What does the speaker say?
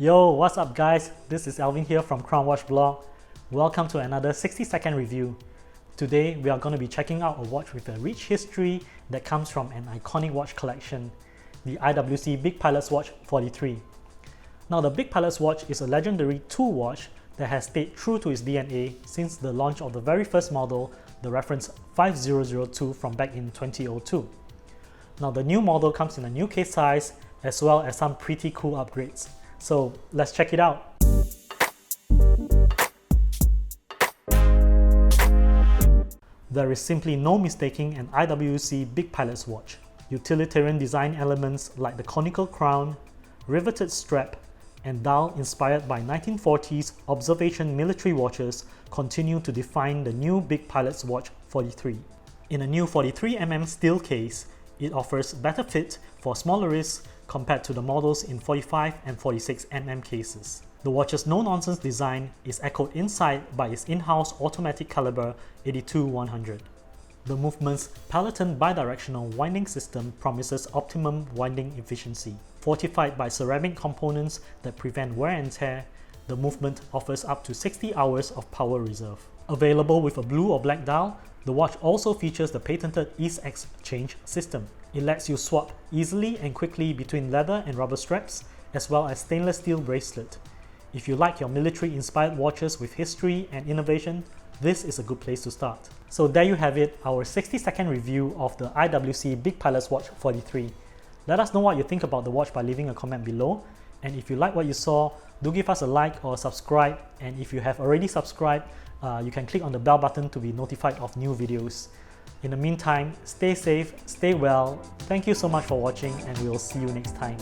Yo, what's up guys? This is Alvin here from CrownWatchBlog. Welcome to another 60-second review. Today we are going to be checking out a watch with a rich history that comes from an iconic watch collection, the IWC Big Pilot's Watch 43. Now the Big Pilot's Watch is a legendary tool watch that has stayed true to its DNA since the launch of the very first model, the reference 5002 from back in 2002. Now the new model comes in a new case size as well as some pretty cool upgrades. So let's check it out. There is simply no mistaking an IWC Big Pilot's Watch. Utilitarian design elements like the conical crown, riveted strap, and dial inspired by 1940s observation military watches continue to define the new Big Pilot's Watch 43. In a new 43mm steel case, it offers better fit for smaller wrists compared to the models in 45 and 46mm cases. The watch's no-nonsense design is echoed inside by its in-house automatic caliber 82-100. The movement's Peloton bidirectional winding system promises optimum winding efficiency. Fortified by ceramic components that prevent wear and tear, the movement offers up to 60 hours of power reserve. Available with a blue or black dial, the watch also features the patented Ease Exchange system. It lets you swap easily and quickly between leather and rubber straps, as well as stainless steel bracelet. If you like your military-inspired watches with history and innovation, this is a good place to start. So there you have it, our 60-second review of the IWC Big Pilot's Watch 43. Let us know what you think about the watch by leaving a comment below. And if you like what you saw, do give us a like or subscribe. And if you have already subscribed, you can click on the bell button to be notified of new videos. In the meantime, stay safe, stay well. Thank you so much for watching, and we will see you next time.